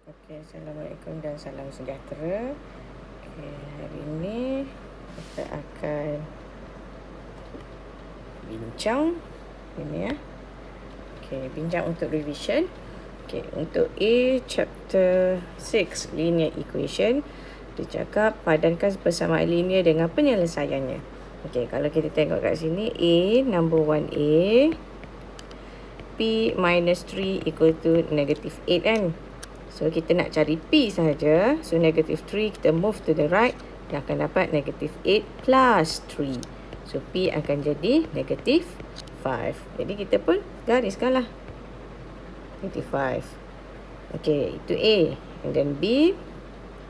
Okey, Assalamualaikum dan salam sejahtera. Okey, hari ini kita akan bincang ini ya. Okey, bincang untuk revision. Okey, untuk A chapter 6 linear equation, dia cakap padankan persamaan linear dengan penyelesaiannya. Okey, kalau kita tengok kat sini, A number 1A, P minus 3 equal to negative 8 kan. So, kita nak cari P sahaja. So, negative 3, kita move to the right. Dia akan dapat negative 8 plus 3. So, P akan jadi negative 5. Jadi, kita pun gariskanlah. Negative 5. Okay, itu A. And then B,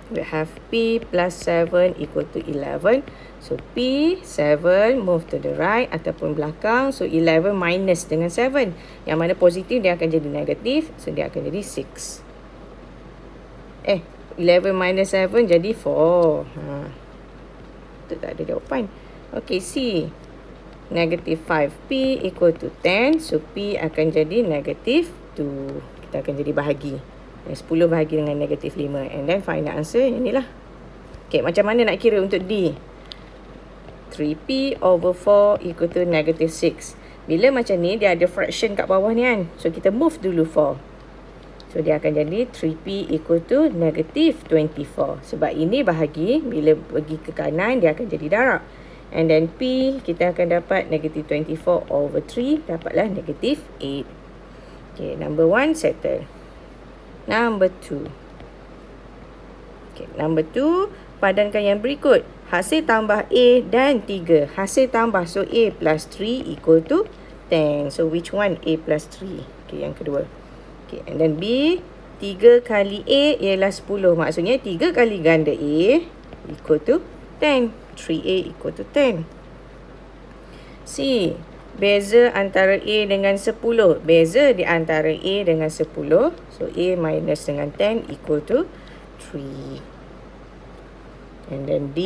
we have P plus 7 equal to 11. So, P, 7, move to the right ataupun belakang. So, 11 minus dengan 7. Yang mana positif, dia akan jadi negatif. So, dia akan jadi 6. 11 minus 7 jadi 4. Itu tak ada jawapan. Okay, C. Negative 5P equal to 10. So, P akan jadi negative 2. Kita akan jadi bahagi. 10 bahagi dengan negative 5. And then final answer inilah. Okay, macam mana nak kira untuk D? 3P over 4 equal to negative 6. Bila macam ni, dia ada fraction kat bawah ni kan. So, kita move dulu 4. So, dia akan jadi 3P equal to negative 24. Sebab ini bahagi, bila pergi ke kanan, dia akan jadi darab. And then P, kita akan dapat negative 24 over 3, dapatlah negative 8. Okay, number 1 settle. Number 2. Okay, number 2, padankan yang berikut. Hasil tambah A dan 3. Hasil tambah, so A plus 3 equal to 10. So, which one? A plus 3. Okay, yang kedua. Okay, and then B, 3 kali A ialah 10. Maksudnya 3 kali ganda A equal to 10. 3A equal to 10. C, beza antara A dengan 10. Beza di antara A dengan 10. So, A minus dengan 10 equal to 3. And then D,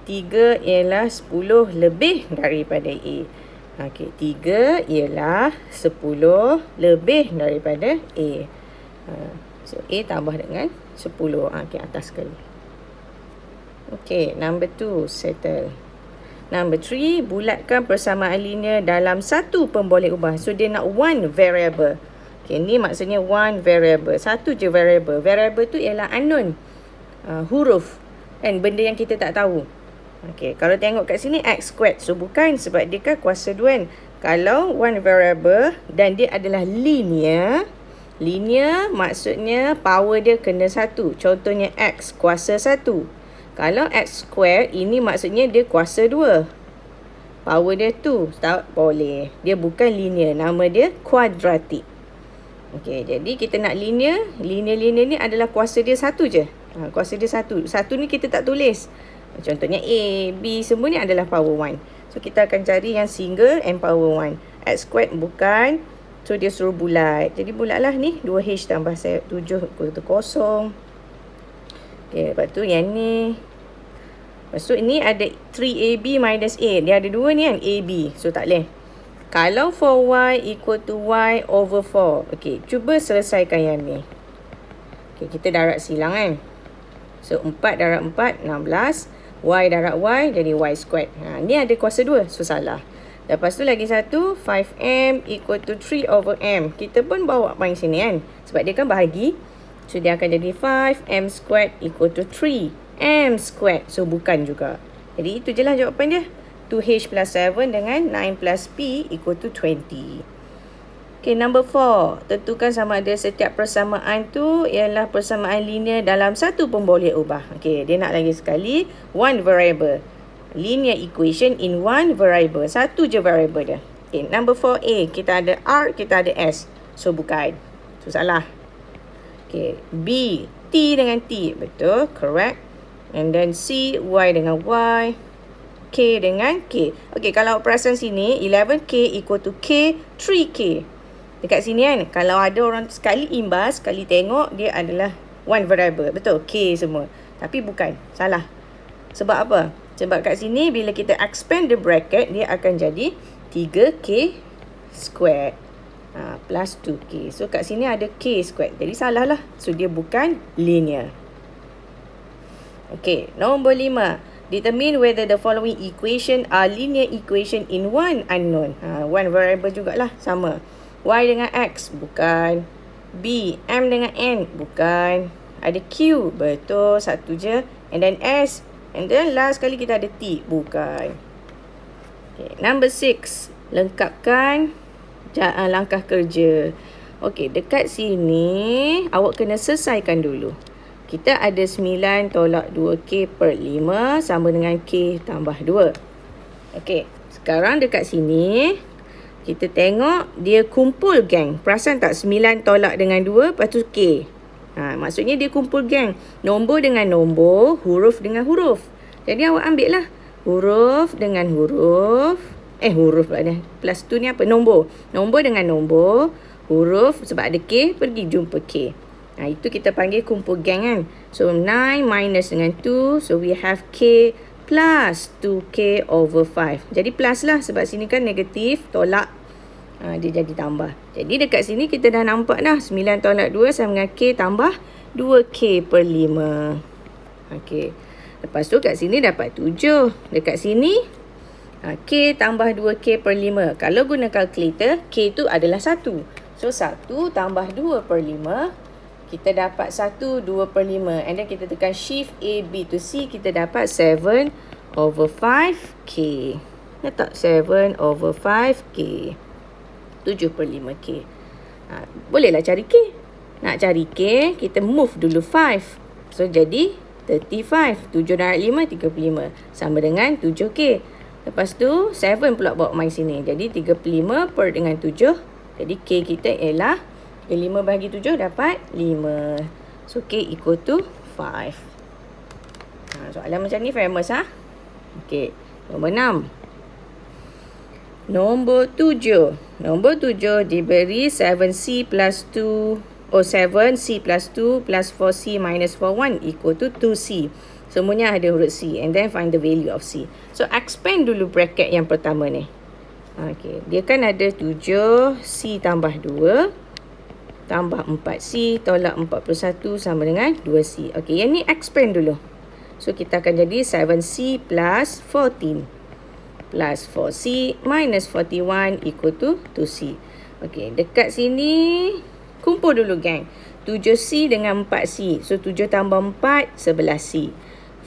3 ialah 10 lebih daripada A. Okey, 3 ialah 10 lebih daripada A. So, A tambah dengan 10. Okey, atas sekali. Okey, number 2, settle. Number 3, bulatkan persamaan linear dalam satu pemboleh ubah. So, dia nak one variable. Okey, ni maksudnya one variable. Satu je variable. Variable tu ialah unknown. Huruf. Kan, benda yang kita tak tahu. Okey, kalau tengok kat sini x squared. So, bukan sebab dia kan kuasa 2 kan. Kalau one variable dan dia adalah linear. Linear maksudnya power dia kena 1. Contohnya x kuasa 1. Kalau x squared, ini maksudnya dia kuasa 2. Power dia 2. Tak boleh. Dia bukan linear. Nama dia kuadratik. Okey, jadi kita nak linear. Linear ni adalah kuasa dia 1 je. Kuasa dia 1. 1 ni kita tak tulis. Contohnya A, B, semua ni adalah power 1. So, kita akan cari yang single and power 1. X squared bukan. So, dia suruh bulat. Jadi, bulatlah ni. 2H tambah 7 equal to 0. Okay, lepas tu yang ni. Lepas tu, ni ada 3AB minus A. Dia ada 2 ni kan, AB. So, tak boleh. Kalau for Y equal to Y over 4. Okay, cuba selesaikan yang ni. Okay, kita darab silang kan. So, 4 darab 4, 16. Y darab Y jadi Y squared. Ni ada kuasa 2. So, salah. Lepas tu lagi satu. 5M equal to 3 over M. Kita pun bawa main sini kan. Sebab dia kan bahagi. So, dia akan jadi 5M squared equal to 3M squared. So, bukan juga. Jadi, itu je lah jawapan dia. 2H plus 7 dengan 9 plus P equal to 20. Okay, number 4. Tentukan sama ada setiap persamaan tu ialah persamaan linear dalam satu pemboleh ubah. Okay, dia nak lagi sekali. One variable. Linear equation in one variable. Satu je variable dia. Okay, number 4A. Kita ada R, kita ada S. So, bukan. So, salah. Okay, B. T dengan T. Betul, correct. And then C, Y dengan Y. K dengan K. Okay, kalau perasan sini, 11K equal to K, 3K. Dekat sini kan, kalau ada orang sekali imbas, sekali tengok, dia adalah one variable. Betul, K semua. Tapi bukan, salah. Sebab apa? Sebab kat sini, bila kita expand the bracket, dia akan jadi 3K squared. Plus 2K. So kat sini ada K squared. Jadi salah lah. So dia bukan linear. Okay, nombor 5. Determine whether the following equation are linear equation in one unknown. One variable jugalah, sama. Y dengan X, bukan. B, M dengan N, bukan. Ada Q, betul, satu je. And then S, and then last kali kita ada T, bukan. Okay, number 6. Lengkapkan langkah kerja. Okay, dekat sini, awak kena selesaikan dulu. Kita ada 9 tolak 2K per 5 sama dengan K tambah 2. Okey, sekarang dekat sini, kita tengok dia kumpul gang. Perasan tak 9 tolak dengan 2, lepas tu K. Maksudnya dia kumpul gang. Nombor dengan nombor, huruf dengan huruf. Jadi awak ambil lah huruf dengan huruf. Huruf pula ni. Plus tu ni apa? Nombor. Nombor dengan nombor, huruf sebab ada K, pergi jumpa K. Itu kita panggil kumpul gang kan. So 9 minus dengan 2. So we have K plus 2K over 5. Jadi plus lah sebab sini kan negatif. Tolak. Dia jadi tambah. Jadi dekat sini kita dah nampak dah. 9 tolak 2 sama dengan K tambah 2K per 5. Okay. Lepas tu kat sini dapat 7. Dekat sini K tambah 2K per 5. Kalau guna kalkulator, K tu adalah 1. So 1 tambah 2 per 5. Kita dapat 1, 2 per 5. And then kita tekan shift A, B to C. Kita dapat 7 over 5K. Ya tak? 7 over 5K. 7 per 5K. Bolehlah cari K. Nak cari K, kita move dulu 5. So, jadi 35. 7 darab 5, 35. Sama dengan 7K. Lepas tu, 7 pula bawa main sini. Jadi, 35 per dengan 7. Jadi, K kita ialah 5 bagi 7 dapat 5. So, K equal to 5. Soalan macam ni famous Okay. Nombor 6. Nombor 7. Nombor 7 diberi 7C plus 2. 7C plus 2 plus 4C minus 41 equal to 2C. Semuanya ada huruf C. And then find the value of C. So, expand dulu bracket yang pertama ni. Okay. Dia kan ada 7C tambah 2. Tambah 4C tolak 41 sama dengan 2C. Okey, yang ni expand dulu. So, kita akan jadi 7C plus 14. Plus 4C minus 41 equal to 2C. Okey, dekat sini, kumpul dulu gang. 7C dengan 4C. So, 7 tambah 4, 11C.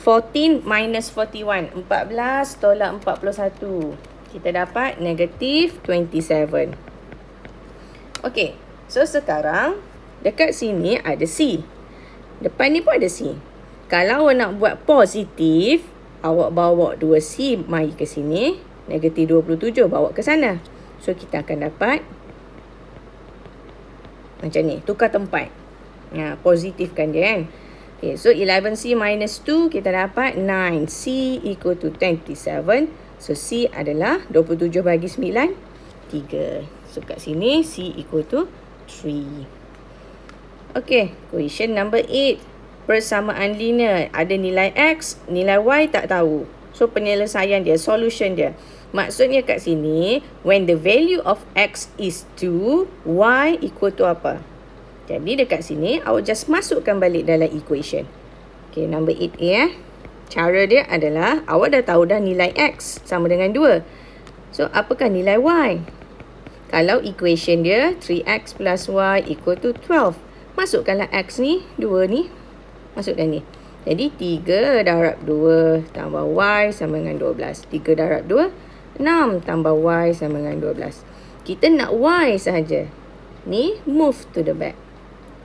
14 minus 41. 14 tolak 41. Kita dapat negatif 27. Okey. So, sekarang, dekat sini ada C. Depan ni pun ada C. Kalau awak nak buat positif, awak bawa 2C mai ke sini. Negatif 27 bawa ke sana. So, kita akan dapat macam ni. Tukar tempat. Positifkan dia kan. Okay, so, 11C minus 2, kita dapat 9C equal to 27. So, C adalah 27 bagi 9, 3. So, kat sini, C equal to 3. Okay, question number 8. Persamaan linear. Ada nilai X, nilai Y tak tahu. So, penyelesaian dia, solution dia. Maksudnya kat sini, when the value of X is 2, Y equal to apa? Jadi, dekat sini, awak just masukkan balik dalam equation. Okay, number 8A. Cara dia adalah, awak dah tahu dah nilai X sama dengan 2. So, apakah nilai Y? Kalau equation dia 3x plus y equal to 12. Masukkanlah x ni, 2 ni. Masukkan ni. Jadi 3 darab 2 tambah y sama dengan 12. 3 darab 2, 6 tambah y sama dengan 12. Kita nak y sahaja. Ni move to the back.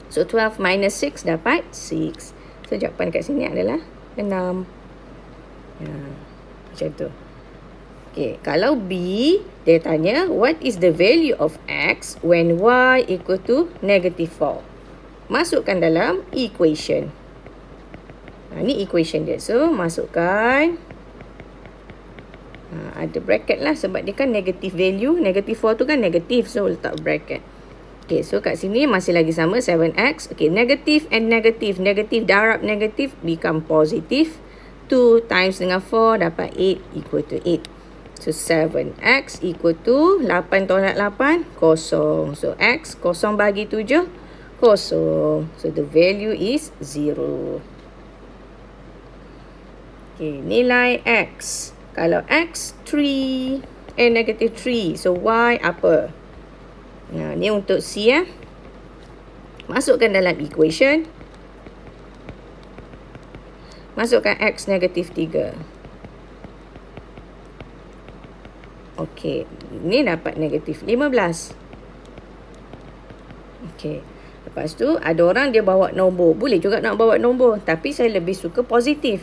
So 12 minus 6 dapat 6. So jawapan kat sini adalah 6. Macam tu. Okay, kalau B, dia tanya, what is the value of X when Y equal to negative 4? Masukkan dalam equation. Ni equation dia. So, masukkan. Ada bracket lah sebab dia kan negative value. Negative 4 tu kan negative. So, letak bracket. Okay, so kat sini masih lagi sama 7X. Okay, negative and negative. Negative darab negative become positive. 2 times dengan 4 dapat 8 equal to 8. So 7x equal to 8 tolak 8, kosong. So x, kosong bagi 7, kosong. So the value is 0. Okay, nilai x. Kalau x 3, negative 3. So y apa? Nah, ni untuk C ya. Masukkan dalam equation. Masukkan x negatif 3. Okey, ni dapat negatif 15. Okey. Lepas tu ada orang dia bawa nombor. Boleh juga nak bawa nombor, tapi saya lebih suka positif.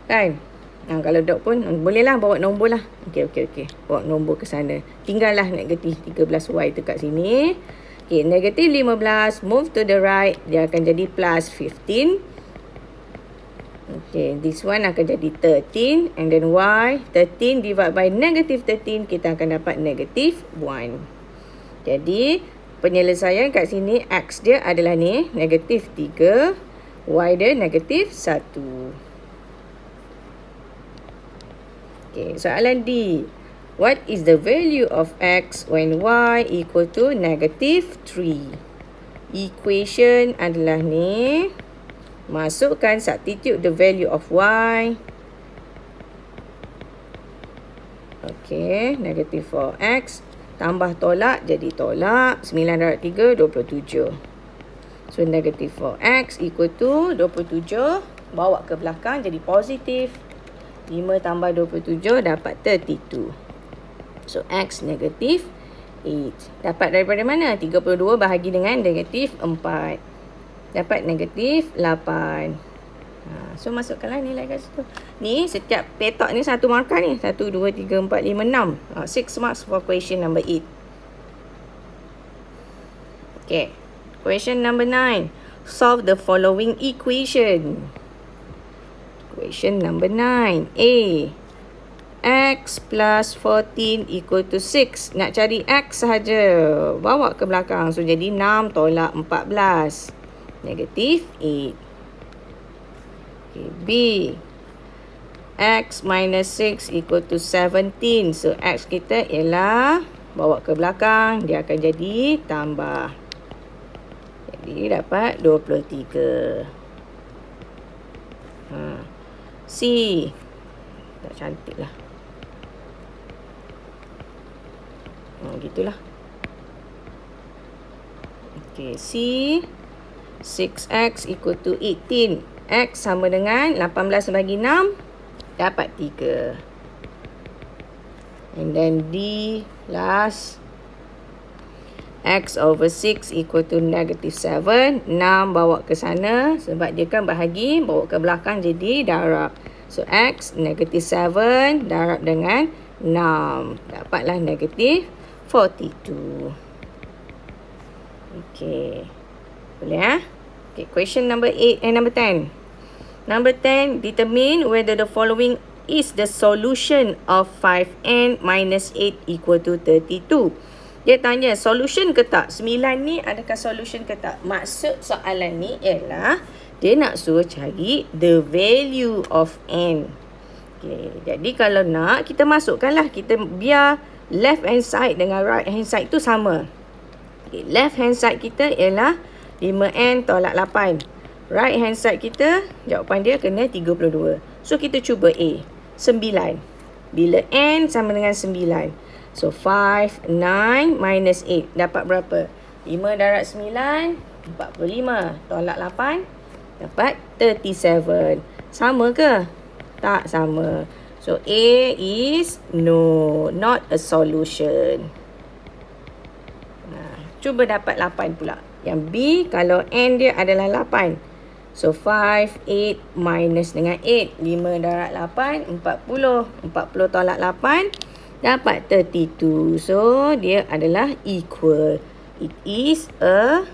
Kan? Kalau dok pun bolehlah bawa nombor lah. Okey. Bawa nombor ke sana. Tinggallah negatif 13y tu kat sini. Okey, negatif 15 move to the right, dia akan jadi plus 15. Okay, this one akan jadi 13 and then y 13 divided by negative 13, kita akan dapat negative 1. Jadi penyelesaian kat sini x dia adalah ni negatif 3, y dia negatif 1. Okay, soalan D. What is the value of x when y equal to negative 3? Equation adalah ni. Masukkan, substitute the value of y. Okey, negative 4x. Tambah tolak, jadi tolak. 9 darab 3, 27. So, negative 4x equal to 27. Bawa ke belakang, jadi positif. 5 tambah 27, dapat 32. So, x negative 8. Dapat daripada mana? 32 bahagi dengan negatif 4. Dapat negatif 8. So, masukkanlah nilai kat situ. Ni, setiap petak ni satu markah ni. 1, 2, 3, 4, 5, 6. 6 marks for question number 8. Okay. Question number 9. Solve the following equation. Equation number 9. A. X plus 14 equal to 6. Nak cari X sahaja. Bawa ke belakang. So, jadi 6 tolak 14. Negatif 8. Okay, B. X minus 6 equal to 17. So, X kita ialah bawa ke belakang. Dia akan jadi tambah. Jadi, dapat 23. C. Tak cantik lah. Gitulah. Okay, C. 6x equal to 18. X sama dengan 18 bagi 6. Dapat 3. And then D last. X over 6 equal to negative 7. 6 bawa ke sana. Sebab dia kan bahagi. Bawa ke belakang jadi darab. So X negative 7 darab dengan 6. Dapatlah negative 42. Okay. Boleh ya? Okay, question number 8 and number 10. Number 10, determine whether the following is the solution of 5n minus 8 equal to 32. Dia tanya solution ke tak? 9 ni adakah solution ke tak? Maksud soalan ni ialah dia nak suruh cari the value of n. Okay, jadi kalau nak kita masukkanlah, kita biar left hand side dengan right hand side tu sama. Okay, left hand side kita ialah 5n tolak 8. Right hand side kita, jawapan dia kena 32. So, kita cuba A. 9. Bila n sama dengan 9. So, 5, 9 minus 8. Dapat berapa? 5 darab 9, 45. Tolak 8, dapat 37. Sama ke? Tak sama. So, A is no, not a solution. Cuba dapat 8 pula. Yang B, kalau n dia adalah 8. So, 5, 8 minus dengan 8. 5 darab 8, 40. 40 tolak 8, dapat 32. So, dia adalah equal. It is a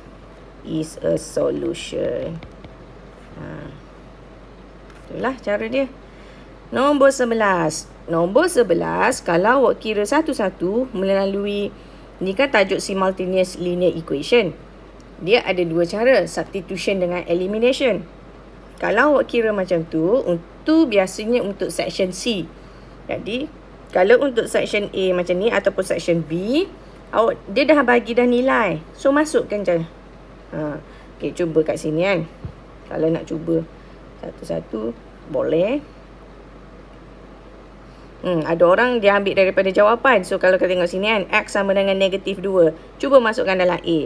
solution. Itulah cara dia. Nombor 11. Nombor 11, kalau awak kira satu-satu melalui, ni kan tajuk simultaneous linear equation. Dia ada dua cara, substitution dengan elimination. Kalau awak kira macam tu, biasanya untuk section C. Jadi, Kalau untuk section A macam ni ataupun section B, dia dah bagi dah nilai. So, masukkan je. Okay, cuba kat sini kan. Kalau nak cuba satu-satu, boleh. Ada orang dia ambil daripada jawapan. So, kalau kita tengok sini kan, X sama dengan negatif 2. Cuba masukkan dalam A.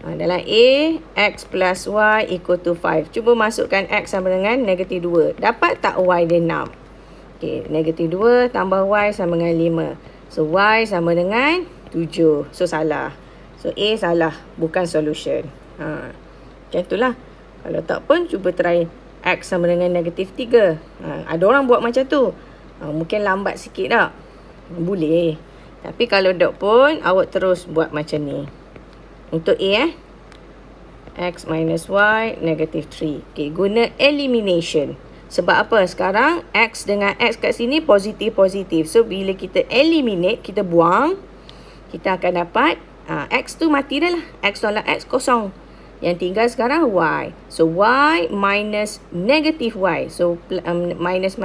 Dalam A, X plus Y equal to 5. Cuba masukkan X sama dengan negatif 2. Dapat tak Y dia 6? Okay, negatif 2 tambah Y sama dengan 5. So, Y sama dengan 7. So, salah. So, A salah. Bukan solution. Macam itulah. Kalau tak pun, cuba try X sama dengan negatif 3. Ada orang buat macam tu. Mungkin lambat sikit tak? Boleh. Tapi kalau tak pun, awak terus buat macam ni. Untuk A X minus Y negative 3. Okay, guna elimination. Sebab apa? Sekarang X dengan X kat sini positif-positif. So, bila kita eliminate, kita buang, kita akan dapat X tu mati dah lah. X tolak X kosong. Yang tinggal sekarang Y. So, Y minus negative Y. So, minus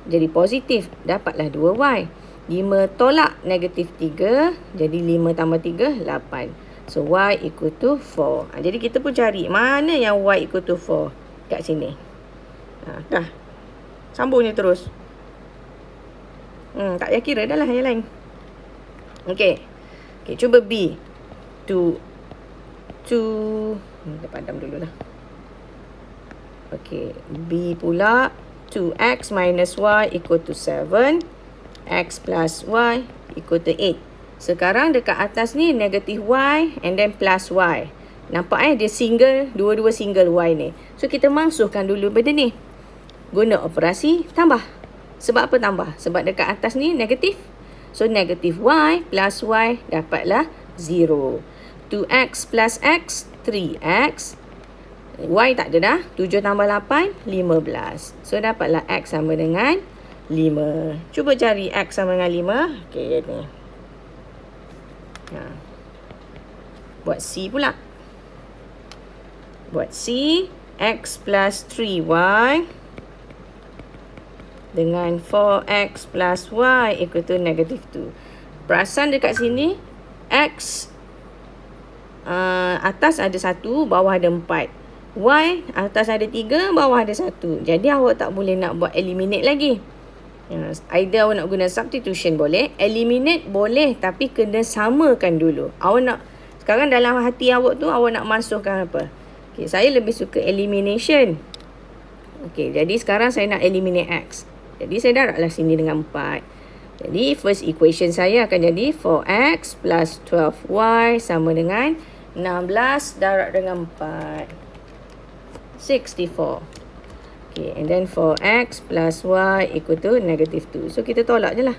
jadi positif. Dapatlah 2Y. 5 tolak negatif 3. Jadi 5 tambah 3, 8. So, Y equal to 4. Jadi, kita pun cari mana yang Y equal to 4 kat sini. Dah. Sambung je terus. Tak payah kira dah lah yang lain. Okay, cuba B. 2. Kita padam dulu lah. Okay, B pula. 2X minus Y equal to 7. X plus Y equal to 8. Sekarang dekat atas ni negatif Y and then plus Y. Nampak dia single, dua-dua single Y ni. So, kita masukkan dulu benda ni. Guna operasi tambah. Sebab apa tambah? Sebab dekat atas ni negatif. So, negatif Y plus Y dapatlah 0. 2X plus X, 3X. Y tak ada dah. 7 tambah 8, 15. So, dapatlah X sama dengan 5. Cuba cari X sama dengan 5. Okay, ni. Buat C pula. Buat C, X plus 3Y dengan 4X plus Y equal to negative 2. Perasan dekat sini, X atas ada 1, bawah ada 4. Y atas ada 3, bawah ada 1. Jadi, awak tak boleh nak buat eliminate lagi. Either awak nak guna substitution boleh. Eliminate boleh, tapi kena samakan dulu. Awak nak, sekarang dalam hati awak tu, awak nak masukkan apa? Okay, saya lebih suka elimination. Okay, jadi sekarang saya nak eliminate X. Jadi, saya darablah sini dengan 4. Jadi, first equation saya akan jadi 4X plus 12Y sama dengan 16 darab dengan 4. 64. Okay, and then 4X plus Y equal to negative 2. So, kita tolak je lah.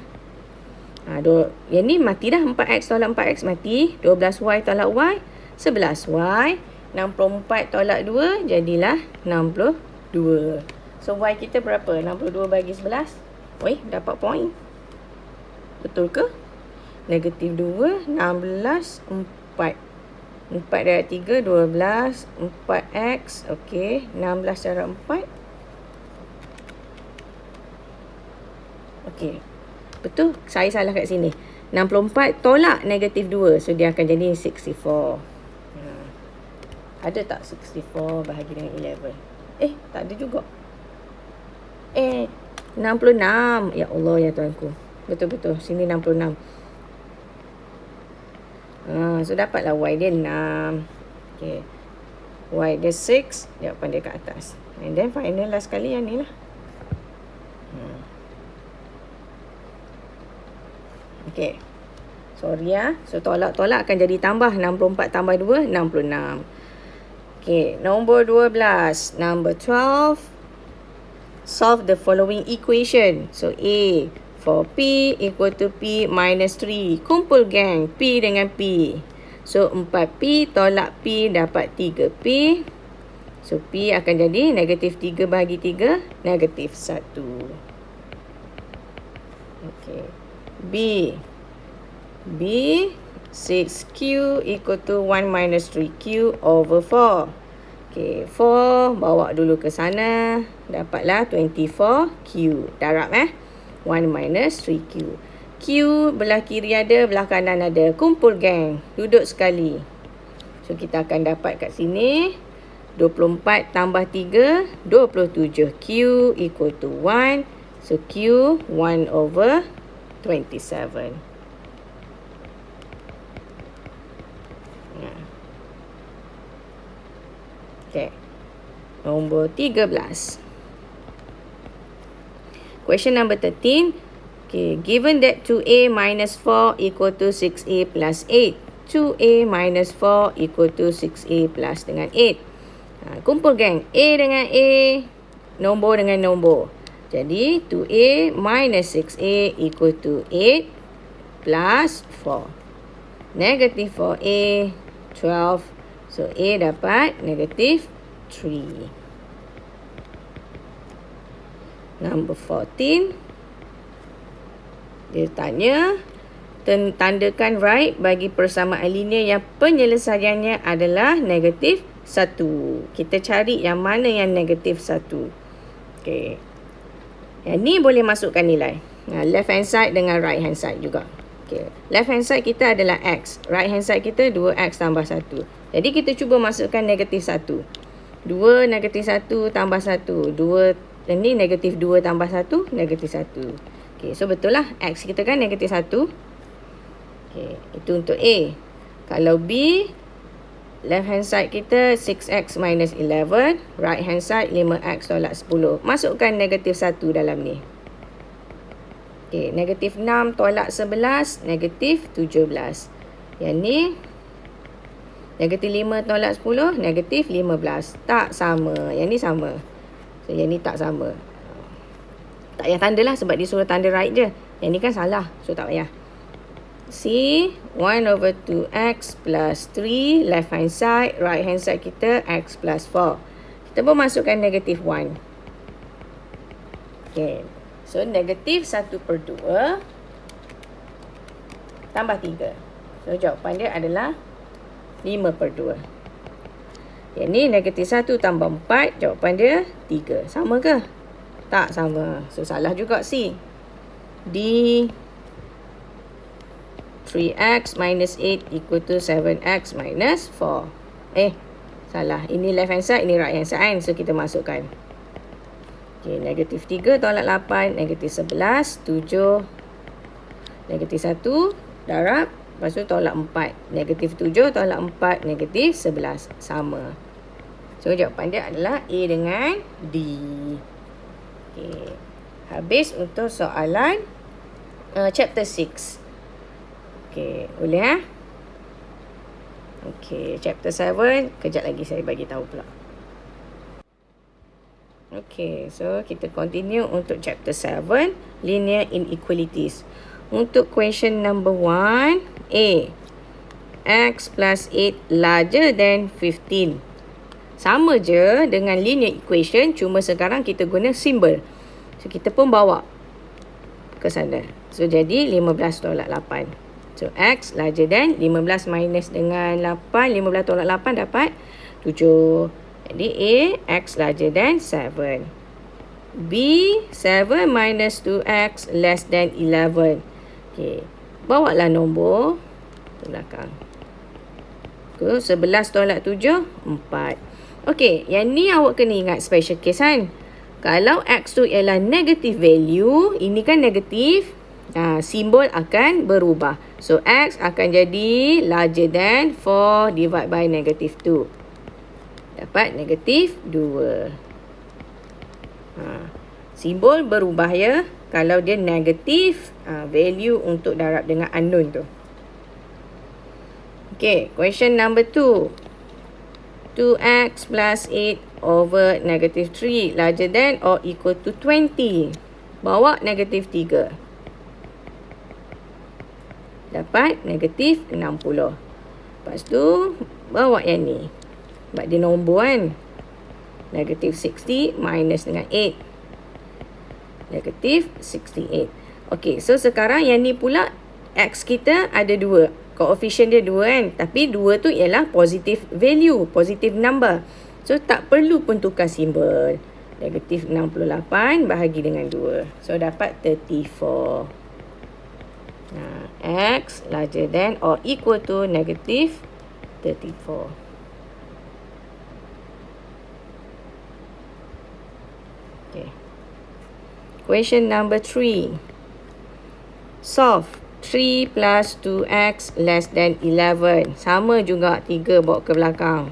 Yang ni mati dah. 4X tolak 4X mati. 12Y tolak Y. 11Y. 64 tolak 2. Jadilah 62. So, Y kita berapa? 62 bagi 11. Dapat point. Betul ke? Negatif 2. 16. 4. 4 darab 3. 12. 4X. Okay. 16 darab 4. Okay. Betul? Saya salah kat sini. 64 tolak negatif 2. So, dia akan jadi 64. Ada tak 64 bahagi dengan 11? Tak ada juga. 66. Ya Allah, ya Tuhanku. Betul-betul. Sini 66. So, dapatlah Y dia 6. Okay. Y dia 6. Jawapan dia kat atas. And then, final last sekali yang ni lah. Okay. Sorry ya. So, tolak-tolak akan jadi tambah. 64 tambah 2, 66. Okay. Nombor 12. Number 12. Solve the following equation. So, A. For P equal to P minus 3. Kumpul gang. P dengan P. So, 4P tolak P dapat 3P. So, P akan jadi negatif 3 bahagi 3. Negatif 1. Okay. B. 6Q equal to 1 minus 3Q over 4. Okay, 4 bawa dulu ke sana. Dapatlah 24Q. Darab 1 minus 3Q. Q belah kiri ada, belah kanan ada. Kumpul geng. Duduk sekali. So, kita akan dapat kat sini. 24 tambah 3, 27. Q equal to 1. So, Q 1 over 27. Okay. Nombor 13. Question number 13. Okay. Given that 2A minus 4 equal to 6A plus 8. 2A minus 4 equal to 6A plus dengan 8. Kumpul geng. A dengan A. Nombor dengan nombor. Jadi, 2A minus 6A equal to 8 plus 4. Negative 4A, 12. So, A dapat negative 3. Number 14. Dia tanya, tandakan right bagi persamaan linear yang penyelesaiannya adalah negatif 1. Kita cari yang mana yang negatif 1. Okay. Yang ni boleh masukkan nilai. Left hand side dengan right hand side juga. Okay. Left hand side kita adalah X. Right hand side kita 2X tambah 1. Jadi kita cuba masukkan negatif 1. 2 negatif 1 tambah 1. 2, ini negatif 2 tambah 1, negatif 1. Okay, so betul lah. X kita kan negatif 1. Okay, itu untuk A. Kalau B, left hand side kita 6X minus 11. Right hand side 5X tolak 10. Masukkan negatif 1 dalam ni. Okay, negatif 6 tolak 11. Negatif 17. Yang ni, negatif 5 tolak 10. Negatif 15. Tak sama. Yang ni sama. So, yang ni tak sama. Tak payah tanda lah sebab dia suruh tanda right je. Yang ni kan salah. So, tak payah. C, 1 over 2x plus 3, left hand side, right hand side kita, x plus 4. Kita pun masukkan negatif 1. Okay. So, negatif 1/2 tambah 3. So, jawapan dia adalah 5/2. Yang ni negatif 1 tambah 4, jawapan dia 3. Sama ke? Tak sama. So, salah juga C. D, 3x minus 8 equal to 7x minus 4. Salah. Ini left hand side, ini right hand side. So, kita masukkan. Okay, negatif 3 tolak 8, negatif 11, 7, negatif 1, darab, lepas tu tolak 4. Negatif 7 tolak 4, negatif 11. Sama. So, jawapan dia adalah A dengan D. Okay. Habis untuk soalan chapter 6. Okay, boleh Okay, chapter 7. Kejap lagi saya bagi tahu pula. Okay, so kita continue untuk chapter 7. Linear inequalities. Untuk question number 1. A. X plus 8 larger than 15. Sama je dengan linear equation. Cuma sekarang kita guna simbol. So, kita pun bawa ke sana. So, jadi 15 tolak 8. So, X larger than 15 minus dengan 8. 15 tolak 8 dapat 7. Jadi, A, X larger than 7. B, 7 minus 2X less than 11. Okay. Bawa lah nombor ke belakang. 11 tolak 7, 4. Okay, yang ni awak kena ingat special case kan. Kalau X tu ialah negative value, ini kan negatif. Simbol akan berubah. So, X akan jadi larger than 4 divided by negative 2. Dapat negatif 2. Simbol berubah ya. Kalau dia negatif, value untuk darab dengan unknown tu. Okay, question number 2. 2x plus 8 over negative 3 larger than or equal to 20. Bawa negatif 3. Dapat negatif 60. Lepas tu, bawa yang ni. Sebab dia nombor kan. Negatif 60 minus dengan 8. Negatif 68. Okay, so sekarang yang ni pula, X kita ada 2. Koefisien dia 2 kan. Tapi 2 tu ialah positive value, positive number. So, tak perlu pun tukar simbol. Negatif 68 bahagi dengan 2. So, dapat 34. X larger than or equal to negative 34. Okay. Question number 3. Solve 3 plus 2x less than 11. Sama juga 3 bawa ke belakang.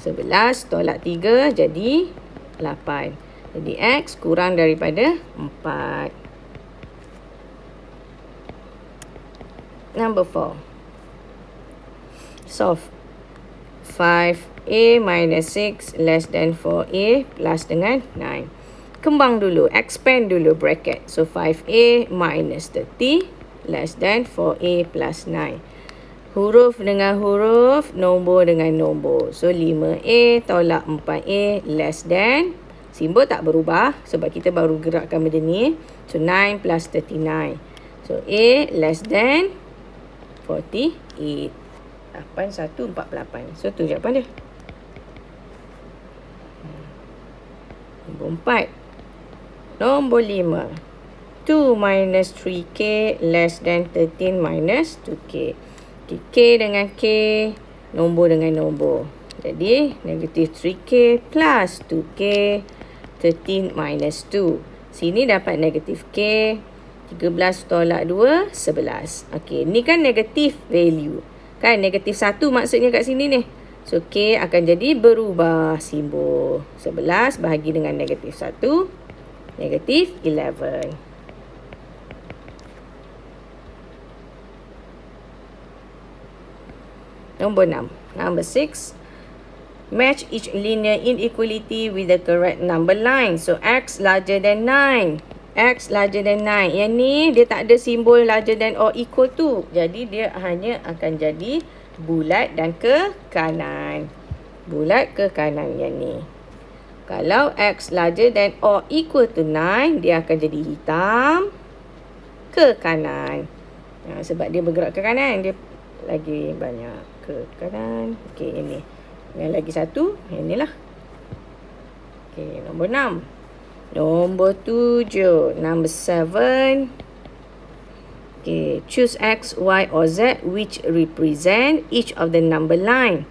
11 tolak 3 jadi 8. Jadi x kurang daripada 4. Number 4. Solve 5a minus 6 less than 4a plus dengan 9. Kembang dulu, expand dulu bracket. So 5a minus 30 less than 4a plus 9. Huruf dengan huruf, nombor dengan nombor. So 5a tolak 4a less than. Simbol tak berubah sebab kita baru gerakkan benda ni. So 9 plus 39. So a less than 48. 8148. So tu jawapan dia. Nombor 4. Nombor 5. 2 minus 3k less than 13 minus 2k. K dengan K, nombor dengan nombor. Jadi, negatif 3K plus 2K, 13 minus 2. Sini dapat negatif K, 13 tolak 2, 11. Okey, ni kan negatif value. Kan, negatif 1 maksudnya kat sini ni. So, K akan jadi berubah simbol. 11 bahagi dengan negatif 1, negatif 11. Number 6. Number 6. Match each linear inequality with the correct number line. So, x larger than 9. X larger than 9. Yang ni, dia tak ada simbol larger than or equal to. Jadi, dia hanya akan jadi bulat dan ke kanan. Bulat ke kanan yang ni. Kalau x larger than or equal to 9, dia akan jadi hitam ke kanan. Sebab dia bergerak ke kanan, dia lagi banyak ke kanan. Okey, ini. Yang lagi satu, yang inilah. Okey, nombor 6. Nombor 7. Number 7. Okey, choose X, Y or Z which represent each of the number line.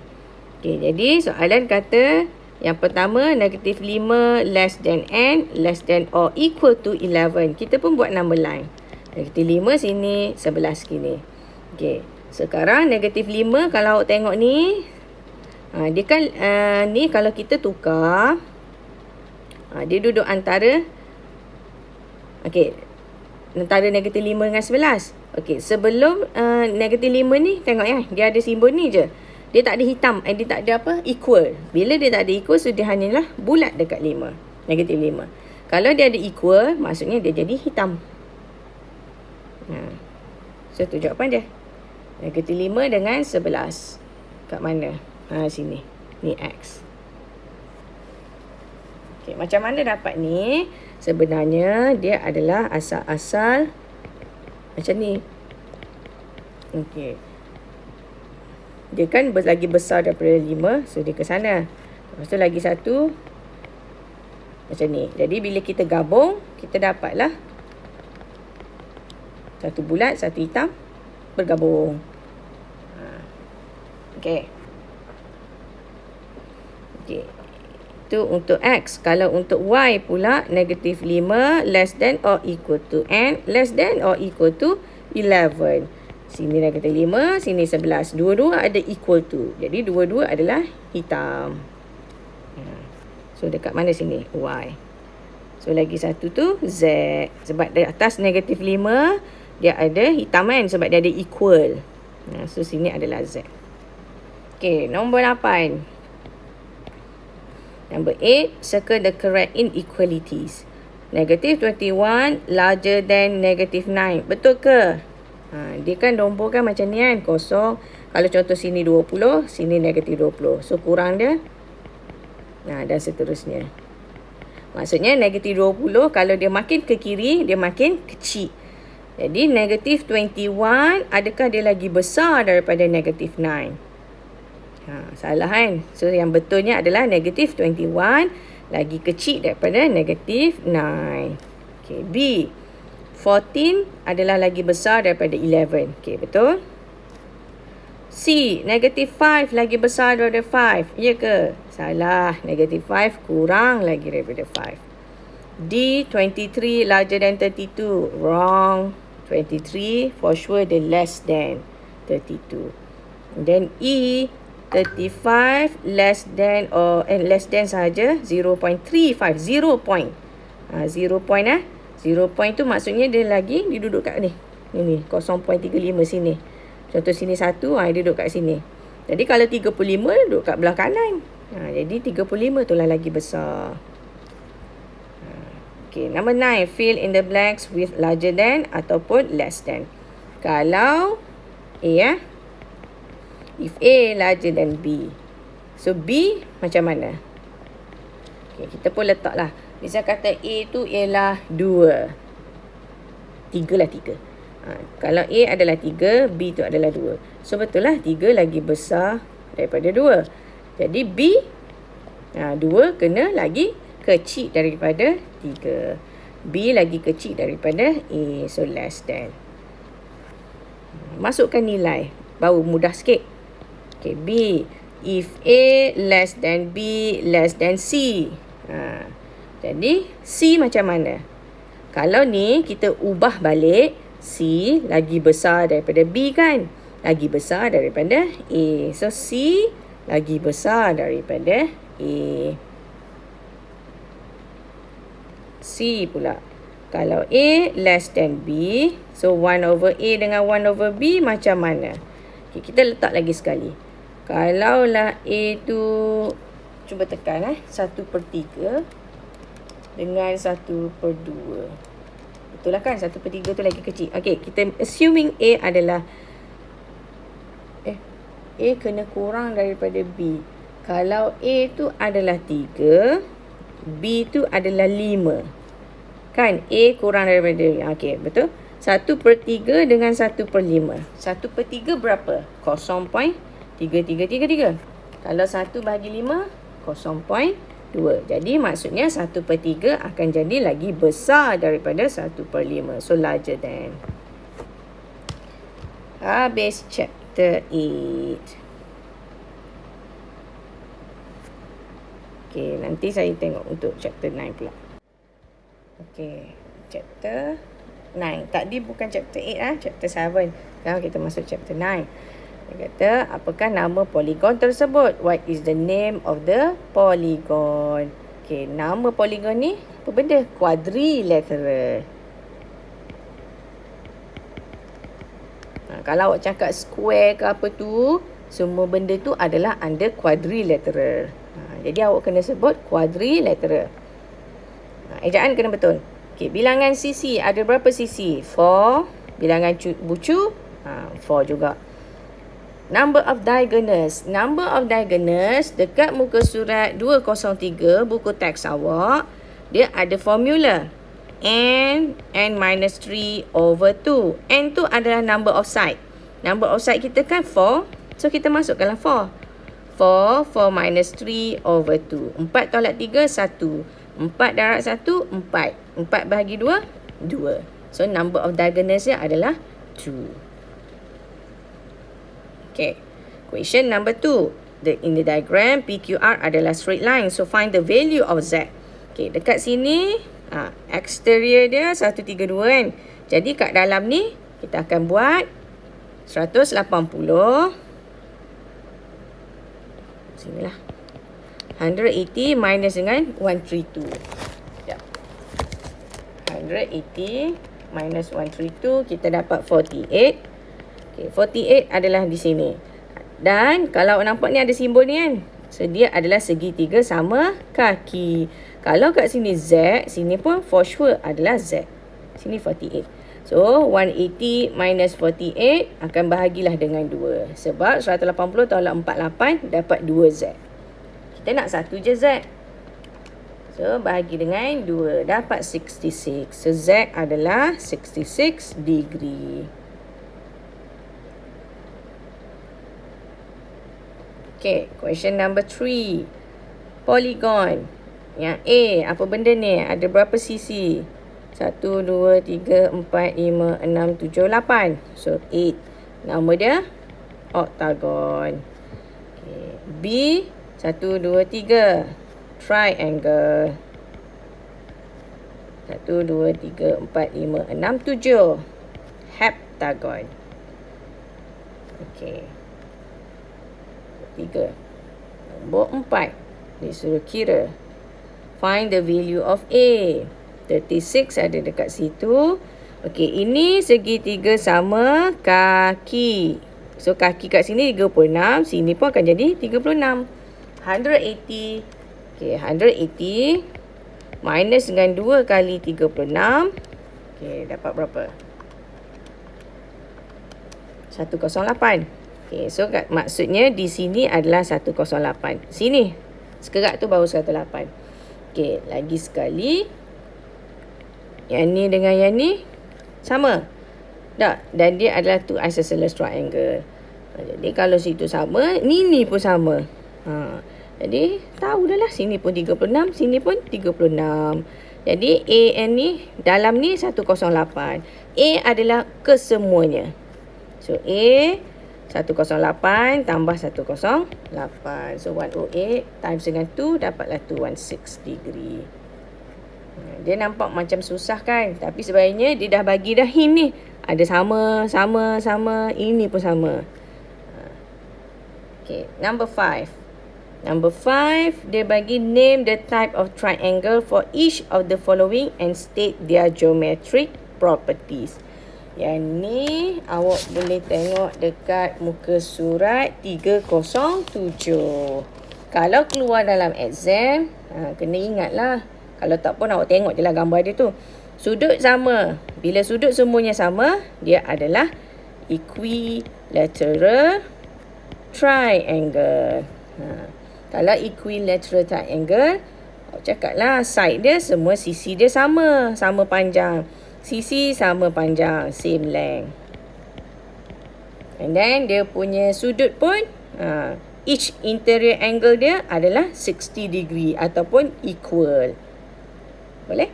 Okey, jadi soalan kata yang pertama, negatif 5 less than n, less than or equal to 11. Kita pun buat number line. Negatif 5 sini, 11 sini. Okey. Sekarang negatif 5 kalau awak tengok ni. Dia kan ni kalau kita tukar. Dia duduk antara. Okey. Antara negatif 5 dengan 11. Okey. Sebelum negatif 5 ni. Tengok ya. Dia ada simbol ni je. Dia tak ada hitam. Dia tak ada apa. Equal. Bila dia tak ada equal. So dia hanyalah bulat dekat 5. Negatif 5. Kalau dia ada equal. Maksudnya dia jadi hitam. So tu jawapan dia. Negatif 5 dengan 11. Kat mana? Sini. Ni X. Okay, macam mana dapat ni? Sebenarnya dia adalah asal-asal macam ni. Okay. Dia kan lagi besar daripada 5. So dia ke sana. Lepas tu lagi satu. Macam ni. Jadi bila kita gabung. Kita dapatlah. Satu bulat, satu hitam. Bergabung. Okey. Okey. Itu untuk X. Kalau untuk Y pula, negatif 5 less than or equal to N, less than or equal to 11. Sini negatif 5, sini 11. Dua-dua ada equal to. Jadi dua-dua adalah hitam. So dekat mana sini? Y. So lagi satu tu Z. Sebab di atas negatif 5, dia ada hitam kan? Sebab dia ada equal. So sini adalah Z. Okay, nombor 8. Number 8, circle the correct inequalities. Negative 21 larger than negative 9. Betul ke? Dia kan nombor kan macam ni kan, kosong. Kalau contoh sini 20, sini negatif 20. So kurang dia. Dan seterusnya. Maksudnya negatif 20, kalau dia makin ke kiri, dia makin kecil. Jadi negatif 21, adakah dia lagi besar daripada negatif 9? Salah kan? So yang betulnya adalah negatif 21 lagi kecil daripada negatif 9. Okay, B. 14 adalah lagi besar daripada 11. Okay, betul? C. Negatif 5 lagi besar daripada 5. Ya ke? Salah. Negatif 5 kurang lagi daripada 5. D. 23 larger than 32. Wrong. 23 for sure the less than 32. And then E. 35 less than or less than sahaja 0.35. 0 point. 0 point 0 point tu maksudnya dia duduk kat ni. Ini 0.35 sini. Contoh sini 1, dia duduk kat sini. Jadi kalau 35 duduk kat belah kanan. Jadi 35 tu lah lagi besar. Okay, number 9. Fill in the blanks with larger than ataupun less than. Kalau A if A larger than B. So B macam mana? Okay, kita pun letaklah. Misal kata A tu ialah 2. 3 lah 3. Kalau A adalah 3, B tu adalah 2. So betul lah 3 lagi besar daripada 2. Jadi B 2 kena lagi kecil daripada 3. B lagi kecil daripada A. So less than. Masukkan nilai. Baru mudah sikit. Okay, B. If A less than B less than C. Jadi C macam mana? Kalau ni kita ubah balik, C lagi besar daripada B kan? Lagi besar daripada A. So C lagi besar daripada A. C pula. Kalau A less than B, so 1 over A dengan 1 over B macam mana? Okay, kita letak lagi sekali. Kalaulah A tu, cuba tekan 1/3 dengan 1/2. Betul lah kan? 1/3 tu lagi kecil. Okay, kita assuming A adalah A kena kurang daripada B. Kalau A tu adalah 3, B tu adalah 5. Kan? A kurang daripada B. Okay, betul? 1/3 dengan 1/5. 1/3 berapa? 0.3333. Kalau 1 bahagi 5, 0.2. Jadi maksudnya 1/3 akan jadi lagi besar daripada 1/5. So larger than. Habis chapter 8. Okay, nanti saya tengok untuk chapter 9 pula. Okay, chapter 9. Tadi bukan chapter 8 chapter 7. Sekarang kita masuk chapter 9. Dia kata, apakah nama polygon tersebut? What is the name of the polygon? Okay, nama polygon ni apa benda? Quadrilateral. Kalau awak cakap square ke apa tu, semua benda tu adalah under quadrilateral. Jadi awak kena sebut quadrilateral. Ejaan kena betul. Okay, bilangan sisi. Ada berapa sisi? 4. Bilangan bucu? 4 juga. Number of diagonals. Number of diagonals dekat muka surat 203 buku teks awak, dia ada formula. N minus 3 over 2. N tu adalah number of side. Number of side kita kan 4. So kita masukkanlah 4. 4 minus 3 over 2. 4 tolak 3, 1. 4 darab 1, 4. 4 bahagi 2, 2. So number of diagonals dia adalah 2. Okay. Question number 2. In the diagram, PQR adalah straight line. So find the value of Z. Okay, dekat sini, exterior dia 132 kan. Jadi kat dalam ni, kita akan buat 180. Sinilah. 180 minus dengan 132. Sekejap. 180 minus 132, kita dapat 48. Okay, 48 adalah di sini. Dan kalau nampak ni ada simbol ni kan. So, dia adalah segitiga sama kaki. Kalau kat sini Z, sini pun for sure adalah Z. Sini 48. So, 180 minus 48 akan bahagilah dengan 2. Sebab 180 tolak 48 dapat 2Z. Kita nak satu je Z. So, bahagi dengan 2. Dapat 66. So, Z adalah 66 degree. Okay, question number 3. Polygon Yang A, apa benda ni? Ada berapa sisi? 1, 2, 3, 4, 5, 6, 7, 8. So, 8. Nama dia oktagon. Okay. B, 1, 2, 3. Triangle. 1, 2, 3, 4, 5, 6, 7. Heptagon. Okey. 3. Nombor 4. Dia suruh kira. Find the value of A. 36 ada dekat situ. Okey, ini segitiga sama kaki. So, kaki kat sini 36. Sini pun akan jadi 36. 180. Okey, 180. Minus dengan 2 kali 36. Okey, dapat berapa? 108. Okey, so maksudnya di sini adalah 108. Sini. Sekerat tu baru 108. Okey, lagi sekali. Yang ni dengan yang ni sama. Tak? Dan dia adalah two isosceles triangle. Jadi kalau situ sama, ni pun sama. Jadi tahu dah lah, sini pun 36, sini pun 36. Jadi AN ni dalam ni 108. A adalah kesemuanya. So A 108 tambah 108. So 108 times dengan 2 dapatlah 216 degree. Dia nampak macam susah kan? Tapi sebenarnya dia dah bagi dah hint ni. Ada sama. Ini pun sama. Okay, number 5. Number 5, dia bagi name the type of triangle for each of the following and state their geometric properties. Yang ni awak boleh tengok dekat muka surat 307. Kalau keluar dalam exam, kena ingatlah. Kalau tak pun awak tengok je lah gambar dia tu. Sudut sama. Bila sudut semuanya sama, dia adalah equilateral triangle. Kalau equilateral triangle, awak cakap lah side dia semua sisi dia sama. Sama panjang. Sisi sama panjang. Same length. And then dia punya sudut pun, each interior angle dia adalah 60 degree ataupun equal. Boleh?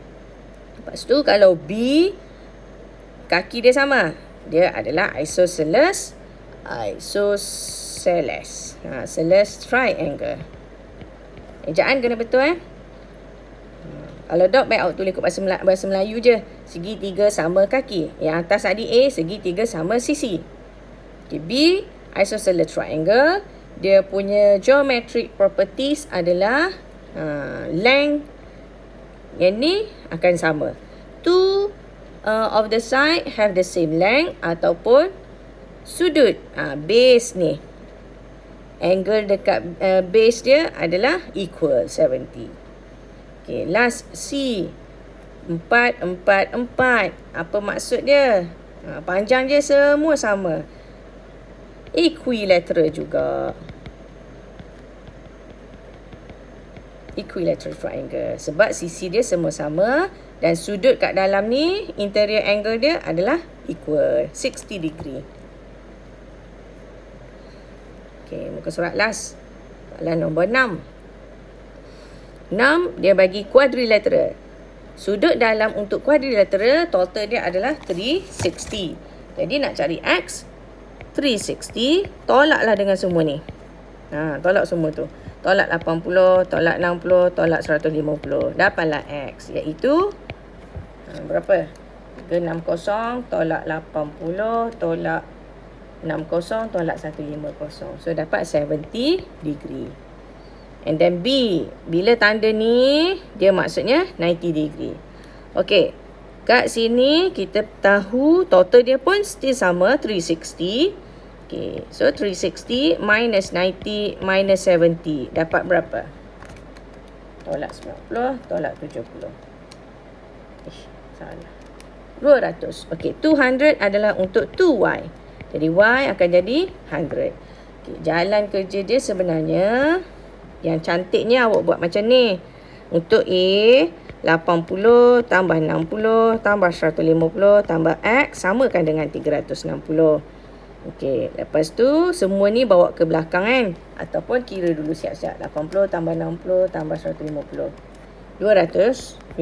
Lepas tu kalau B, kaki dia sama. Dia adalah isosceles. Isosceles triangle. Ejaan kena betul Kalau dot baik awak tulis ikut bahasa Melayu je. Segitiga sama kaki. Yang atas tadi A, segitiga sama sisi. Okay, B, isosceles triangle. Dia punya geometric properties adalah length. Yang ni akan sama. Two of the side have the same length ataupun sudut. Base ni. Angle dekat base dia adalah equal 70. Okay, last C. 4, 4, 4. Apa maksud dia? Panjang dia semua sama. Equilateral juga. Equilateral triangle. Sebab sisi dia semua sama. Dan sudut kat dalam ni, interior angle dia adalah equal. 60 degree. Okay, muka surat last. Soalan nombor 6. 6, dia bagi quadrilateral. Sudut dalam untuk quadrilateral, total dia adalah 360. Jadi nak cari X, 360, tolaklah dengan semua ni. Tolak semua tu. Tolak 80, tolak 60, tolak 150. Dapatlah X, iaitu berapa? 360, tolak 80, tolak 60, tolak 150. So, dapat 70 degree. And then B, bila tanda ni, dia maksudnya 90 degree. Okay, kat sini kita tahu total dia pun still sama, 360. Okay, so 360 minus 90 minus 70. Dapat berapa? Tolak 90, tolak 70. Salah. 200. Okay, 200 adalah untuk 2Y. Jadi Y akan jadi 100. Okay, jalan kerja dia sebenarnya, yang cantiknya awak buat macam ni. Untuk A, 80 tambah 60 tambah 150 tambah X samakan dengan 360. Okey, lepas tu semua ni bawa ke belakang kan. Ataupun kira dulu siap-siap. 80 tambah 60 tambah 150. 290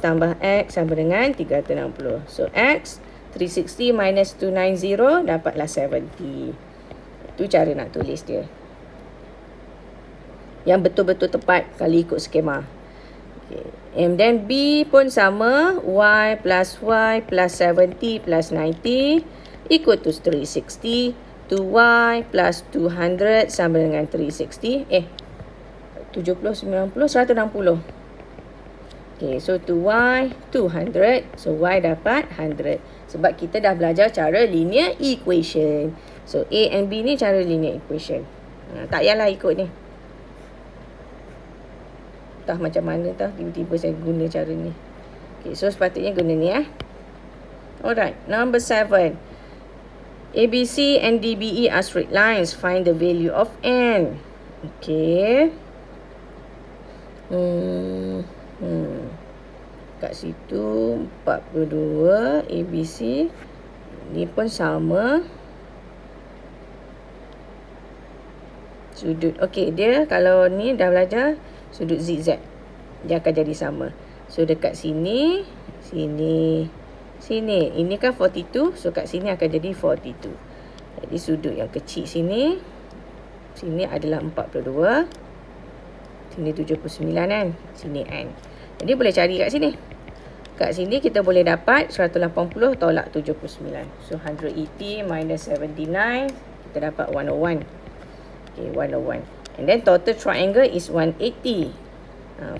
tambah X sama dengan 360. So, X 360 minus 290 dapatlah 70. Itu cara nak tulis dia. Yang betul-betul tepat kalau ikut skema. Okay. And then B pun sama. Y plus 70 plus 90 equal to 360. 2Y plus 200 sama dengan 360. 70, 90, 160. Okay, so 2Y 200. So Y dapat 100. Sebab kita dah belajar cara linear equation. So A and B ni cara linear equation. Tak payahlah ikut ni. Entah macam mana tiba-tiba saya guna cara ni. Okay, so sepatutnya guna ni Alright, number 7. ABC and DBE are straight lines. Find the value of N. Okay. Kat situ 42 ABC. Ni pun sama. Sudut. Okay, dia kalau ni dah belajar sudut ZZ. Dia akan jadi sama. So, dekat sini. Sini. Ini kan 42. So, kat sini akan jadi 42. Jadi, sudut yang kecil sini. Sini adalah 42. Sini 79 kan. Sini N. Jadi, boleh cari kat sini. Kat sini kita boleh dapat 180 tolak 79. So, 180 minus 79. Kita dapat 101. Okay, 101. And then total triangle is 180.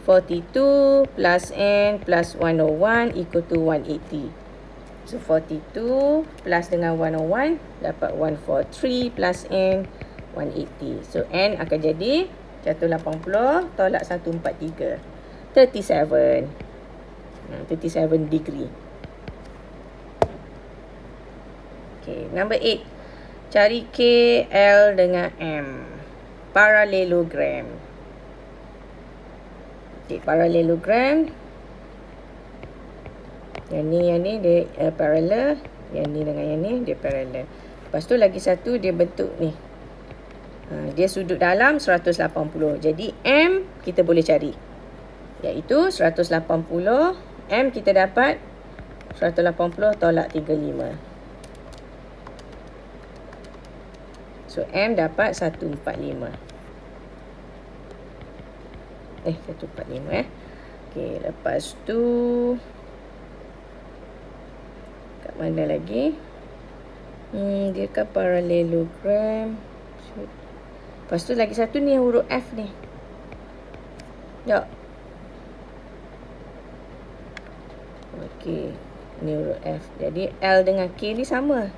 42 plus N plus 101 equal to 180. So 42 plus dengan 101 dapat 143 plus N 180. So N akan jadi 180 tolak 143. 37. 37 degree. Okay, number 8. Cari K, L dengan M. Parallelogram. Okay, parallelogram. Yang ni dia parallel. Yang ni dengan yang ni dia parallel. Lepas tu lagi satu dia bentuk ni. Dia sudut dalam 180. Jadi M kita boleh cari. Iaitu 180. M kita dapat 180 tolak 35. So M dapat 145. 145 Okay, lepas tu kat mana lagi? Dia kan parallelogram. Lepas tu lagi satu ni yang huruf F ni. Sekejap. Okay, ni huruf F. Jadi L dengan K ni sama.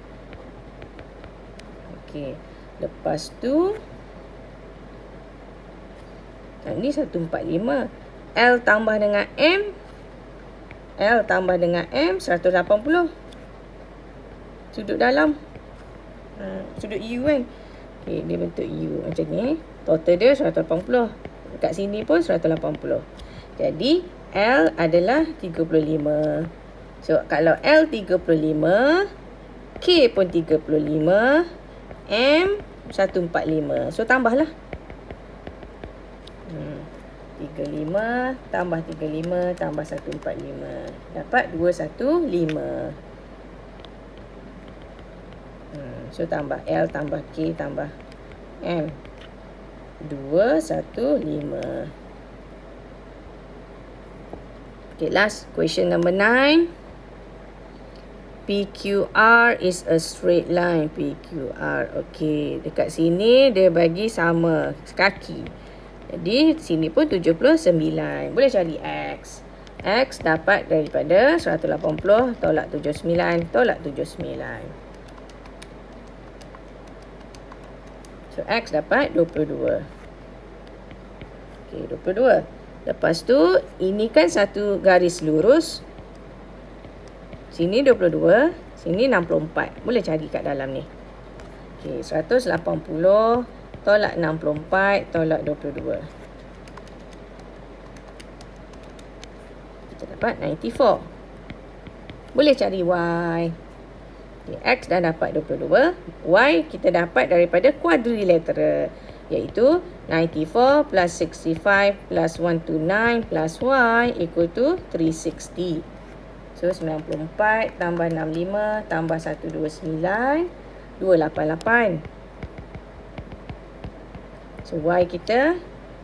Okay, lepas tu ni 145. L tambah dengan M. L tambah dengan M 180. Sudut dalam. Sudut U kan. Okay, dia bentuk U macam ni. Total dia 180. Dekat sini pun 180. Jadi L adalah 35. So kalau L 35, K pun 35, M 145. So tambahlah. 35 tambah 35 tambah 145. Dapat 215. So tambah L tambah K tambah M. 215. Okay, last question number 9. PQR is a straight line. PQR. Okay, dekat sini dia bagi sama kaki. Jadi, sini pun 79. Boleh cari X. X dapat daripada 180 tolak 79 tolak 79. So, X dapat 22. Okay, 22. Lepas tu, ini kan satu garis lurus. Sini 22. Sini 64. Boleh cari kat dalam ni. Okay, 180 tolak 64 tolak 22. Kita dapat 94. Boleh cari Y. Okay, X dah dapat 22. Y kita dapat daripada quadrilateral. Iaitu 94 plus 65 plus 129 plus y equal to 360. So 94 tambah 65 tambah 129, 288. So y kita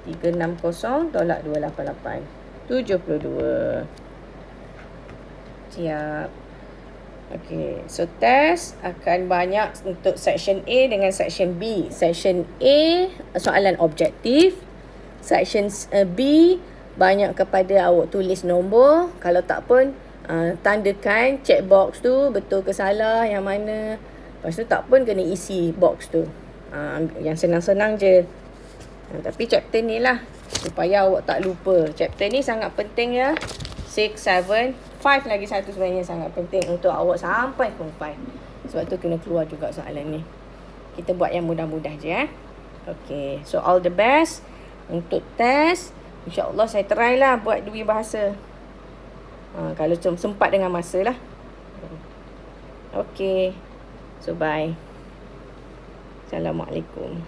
360 tolak 288, 72. Siap. Okey, so test akan banyak untuk section A dengan section B. Section A soalan objektif. Section B banyak kepada awak tulis nombor. Kalau tak pun tandakan check box tu betul ke salah yang mana. Lepas tu tak pun kena isi box tu. Yang senang-senang je. Tapi chapter ni lah supaya awak tak lupa. Chapter ni sangat penting ya. 6, 7, 5 lagi satu sebenarnya sangat penting untuk awak sampai form 5. Sebab tu kena keluar juga soalan ni. Kita buat yang mudah-mudah je. Okay. So all the best untuk test. InsyaAllah saya try lah buat 2 bahasa. Kalau sempat dengan masa lah. Okay. So bye. Assalamualaikum.